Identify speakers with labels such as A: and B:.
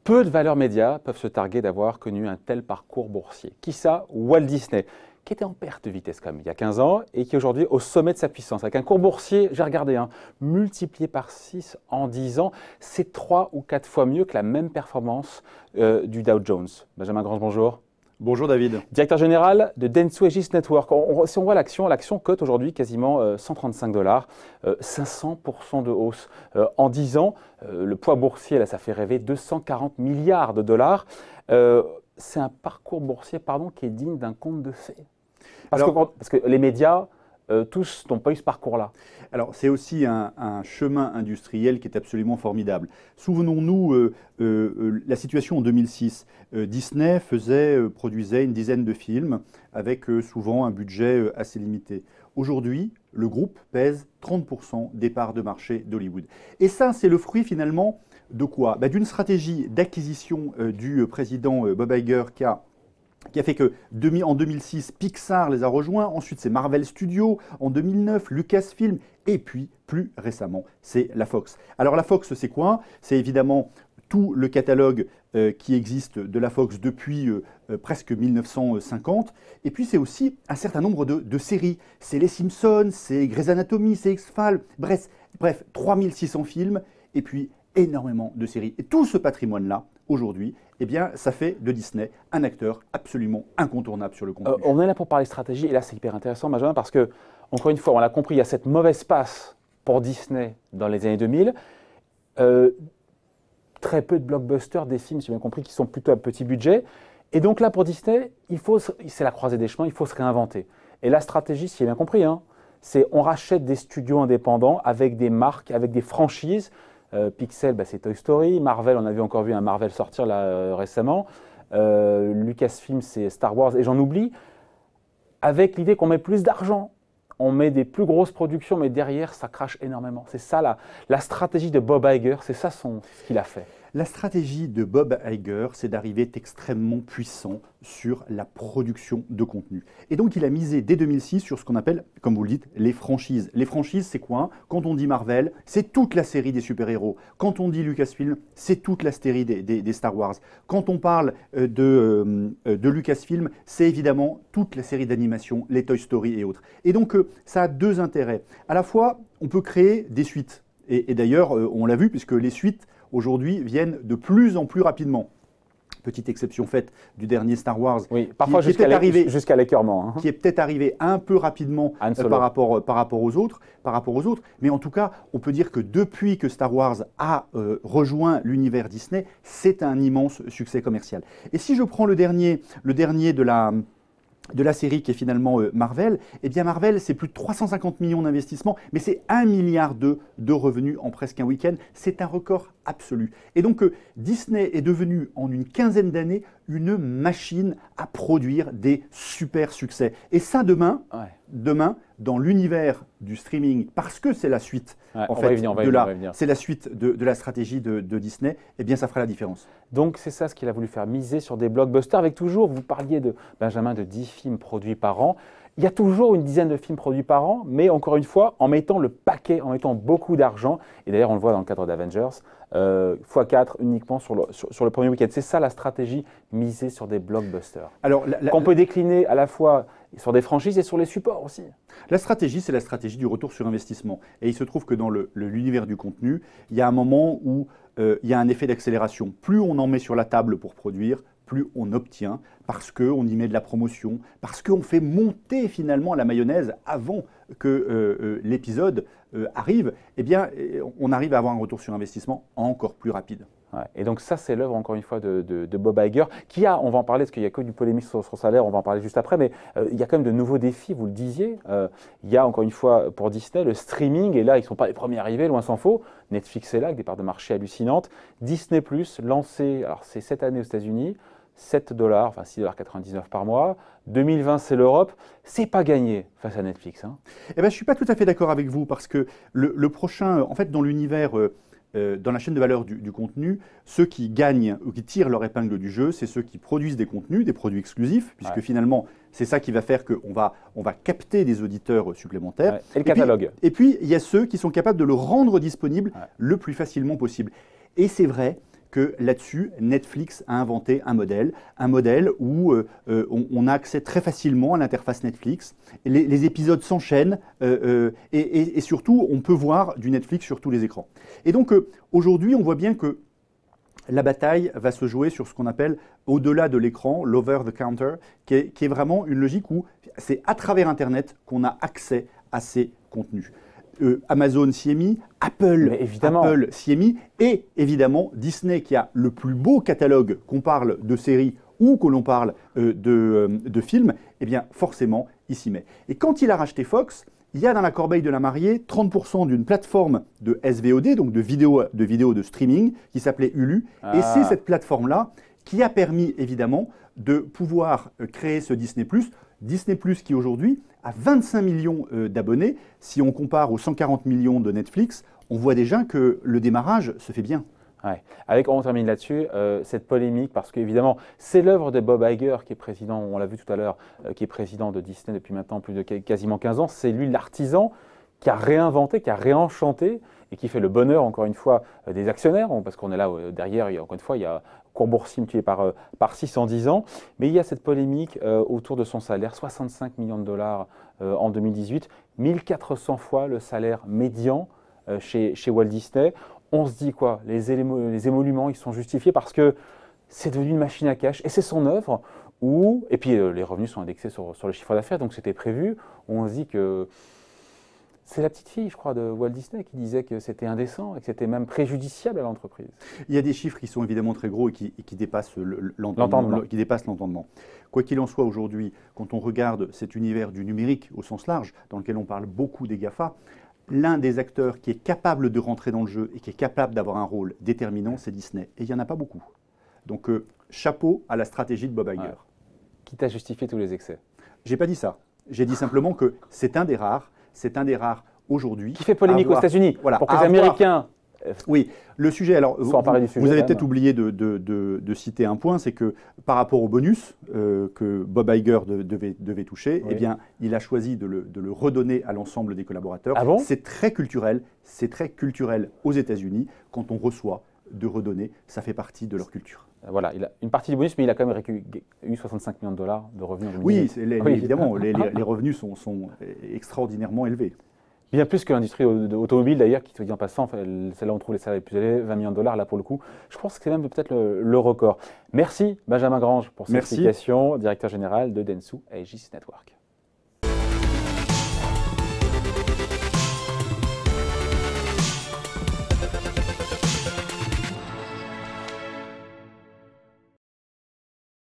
A: Peu de valeurs médias peuvent se targuer d'avoir connu un tel parcours boursier. Qui ça? Walt Disney, qui était en perte de vitesse comme il y a 15 ans et qui est aujourd'hui au sommet de sa puissance. Avec un cours boursier, j'ai regardé, multiplié par 6 en 10 ans, c'est 3 ou 4 fois mieux que la même performance du Dow Jones. Benjamin Grange, bonjour.
B: Bonjour David.
A: Directeur général de Dentsu Aegis Network. Si on voit l'action cote aujourd'hui quasiment 135 $, 500% de hausse. En 10 ans, le poids boursier, là, ça fait rêver, 240 milliards de dollars. C'est un parcours boursier qui est digne d'un conte de fées. Parce que les médias, tous n'ont pas eu ce parcours-là.
B: Alors, c'est aussi un chemin industriel qui est absolument formidable. Souvenons-nous, la situation en 2006. Disney produisait une dizaine de films avec souvent un budget assez limité. Aujourd'hui, le groupe pèse 30% des parts de marché d'Hollywood. Et ça, c'est le fruit finalement de quoi? D'une stratégie d'acquisition du président Bob Iger qui a fait que en 2006, Pixar les a rejoints, ensuite c'est Marvel Studios, en 2009, Lucasfilm, et puis plus récemment, c'est la Fox. Alors la Fox, c'est quoi? C'est évidemment tout le catalogue qui existe de la Fox depuis presque 1950, et puis c'est aussi un certain nombre de séries. C'est Les Simpsons, c'est Grey's Anatomy, c'est X-Files, bref, 3600 films, et puis énormément de séries. Et tout ce patrimoine-là, aujourd'hui, eh bien, ça fait de Disney un acteur absolument incontournable sur le contenu.
A: On est là pour parler stratégie, et là c'est hyper intéressant, Benjamin, parce que, encore une fois, on l'a compris, il y a cette mauvaise passe pour Disney dans les années 2000. Très peu de blockbusters, des films, si j'ai bien compris, qui sont plutôt à petit budget. Et donc là, pour Disney, c'est la croisée des chemins, il faut se réinventer. Et la stratégie, si j'ai bien compris, c'est on rachète des studios indépendants avec des marques, avec des franchises. Pixel, c'est Toy Story. Marvel, on a encore vu un Marvel sortir là récemment. Lucasfilm, c'est Star Wars. Et j'en oublie. Avec l'idée qu'on met plus d'argent. On met des plus grosses productions, mais derrière, ça crache énormément. C'est ça la stratégie de Bob Iger. C'est ça ce qu'il a fait.
B: La stratégie de Bob Iger, c'est d'arriver extrêmement puissant sur la production de contenu. Et donc, il a misé dès 2006 sur ce qu'on appelle, comme vous le dites, les franchises. Les franchises, c'est quoi? Quand on dit Marvel, c'est toute la série des super-héros. Quand on dit Lucasfilm, c'est toute la série des Star Wars. Quand on parle de Lucasfilm, c'est évidemment toute la série d'animation, les Toy Story et autres. Et donc, ça a deux intérêts. À la fois, on peut créer des suites. Et d'ailleurs, on l'a vu, puisque les suites, aujourd'hui, viennent de plus en plus rapidement. Petite exception faite du dernier Star Wars.
A: Oui, parfois jusqu'à l'écœurement.
B: Qui est peut-être arrivé un peu rapidement par rapport aux autres. Mais en tout cas, on peut dire que depuis que Star Wars a rejoint l'univers Disney, c'est un immense succès commercial. Et si je prends le dernier de la série qui est finalement Marvel, eh bien Marvel, c'est plus de 350 millions d'investissements, mais c'est 1,2 milliard de revenus en presque un week-end. C'est un record absolu. Et donc Disney est devenu en une quinzaine d'années une machine à produire des super succès. Et ça demain, dans l'univers du streaming, parce que c'est la suite c'est la suite de la stratégie de Disney, eh bien ça fera la différence.
A: Donc c'est ça ce qu'il a voulu faire, miser sur des blockbusters avec toujours, vous parliez de Benjamin, de 10 films produits par an. Il y a toujours une dizaine de films produits par an, mais encore une fois, en mettant le paquet, en mettant beaucoup d'argent. Et d'ailleurs, on le voit dans le cadre d'Avengers, x4 uniquement sur le premier week-end. C'est ça la stratégie, miser sur des blockbusters. Qu'on peut décliner à la fois sur des franchises et sur les supports aussi.
B: La stratégie, c'est la stratégie du retour sur investissement. Et il se trouve que dans l'univers du contenu, il y a un moment où il y a un effet d'accélération. Plus on en met sur la table pour produire, plus on obtient, parce qu'on y met de la promotion, parce qu'on fait monter finalement la mayonnaise avant que l'épisode arrive, eh bien, on arrive à avoir un retour sur investissement encore plus rapide.
A: Ouais. Et donc ça, c'est l'œuvre, encore une fois, de Bob Iger, qui a, on va en parler, parce qu'il n'y a que du polémique sur son salaire, on va en parler juste après, mais il y a quand même de nouveaux défis, vous le disiez. Il y a, encore une fois, pour Disney, le streaming, et là, ils ne sont pas les premiers arrivés, loin s'en faut. Netflix est là, avec des parts de marché hallucinantes. Disney+, lancé, alors c'est cette année aux États-Unis, 7 $, enfin 6,99 $ par mois. 2020, c'est l'Europe. C'est pas gagné face à Netflix.
B: Eh ben, je ne suis pas tout à fait d'accord avec vous, parce que le prochain, en fait, dans l'univers dans la chaîne de valeur du contenu, ceux qui gagnent ou qui tirent leur épingle du jeu, c'est ceux qui produisent des contenus, des produits exclusifs, puisque finalement, c'est ça qui va faire qu'on va capter des auditeurs supplémentaires.
A: Et le catalogue.
B: Et puis, il y a ceux qui sont capables de le rendre disponible le plus facilement possible. Et c'est vrai que là-dessus, Netflix a inventé un modèle où on a accès très facilement à l'interface Netflix. Les épisodes s'enchaînent et surtout, on peut voir du Netflix sur tous les écrans. Et donc, aujourd'hui, on voit bien que la bataille va se jouer sur ce qu'on appelle au-delà de l'écran, l'over the counter, qui est vraiment une logique où c'est à travers Internet qu'on a accès à ces contenus. Amazon s'y est mis, Apple s'y est mis, et évidemment Disney qui a le plus beau catalogue, qu'on parle de séries ou que l'on parle de films, eh bien forcément il s'y met. Et quand il a racheté Fox, il y a dans la corbeille de la mariée 30% d'une plateforme de SVOD, donc de vidéos de streaming, qui s'appelait Hulu, et c'est cette plateforme-là qui a permis évidemment de pouvoir créer ce Disney+. Disney+, qui aujourd'hui a 25 millions d'abonnés. Si on compare aux 140 millions de Netflix, on voit déjà que le démarrage se fait bien.
A: Ouais. On termine là-dessus, cette polémique, parce qu'évidemment, c'est l'œuvre de Bob Iger, qui est président, on l'a vu tout à l'heure, qui est président de Disney depuis maintenant plus de quasiment 15 ans. C'est lui l'artisan qui a réinventé, qui a réenchanté et qui fait le bonheur, encore une fois, des actionnaires, parce qu'on est là derrière, encore une fois, il y a cours boursier multiplié par 6 en 10 ans. Mais il y a cette polémique autour de son salaire, 65 millions de dollars en 2018, 1400 fois le salaire médian chez Walt Disney. On se dit quoi, les émoluments, ils sont justifiés parce que c'est devenu une machine à cash et c'est son œuvre. Et puis les revenus sont indexés sur le chiffre d'affaires, donc c'était prévu. On se dit que c'est la petite fille, je crois, de Walt Disney qui disait que c'était indécent et que c'était même préjudiciable à l'entreprise.
B: Il y a des chiffres qui sont évidemment très gros et qui dépassent l'entendement. Quoi qu'il en soit, aujourd'hui, quand on regarde cet univers du numérique au sens large, dans lequel on parle beaucoup des GAFA, l'un des acteurs qui est capable de rentrer dans le jeu et qui est capable d'avoir un rôle déterminant, c'est Disney. Et il n'y en a pas beaucoup. Donc, chapeau à la stratégie de Bob Iger. Ouais.
A: Quitte à justifier tous les excès.
B: J'ai pas dit ça. J'ai dit simplement que c'est un des rares aujourd'hui.
A: Qui fait polémique aux États-Unis. Voilà, pour que les Américains.
B: Oui, le sujet. Alors, vous avez peut-être oublié de citer un point, c'est que par rapport au bonus que Bob Iger devait toucher, eh bien, il a choisi de le redonner à l'ensemble des collaborateurs.
A: Ah bon ?
B: C'est très culturel aux États-Unis. Quand on reçoit, de redonner, ça fait partie de leur culture.
A: Voilà, il a une partie du bonus, mais il a quand même eu 65 millions de dollars de revenus en 2018.
B: Oui, évidemment, les revenus sont extraordinairement élevés.
A: Bien plus que l'industrie automobile d'ailleurs, qui, en passant, c'est là où on trouve les salaires les plus élevés, 20 millions de dollars là pour le coup. Je pense que c'est même peut-être le record. Merci Benjamin Grange pour cette explication, directeur général de Dentsu Aegis Network.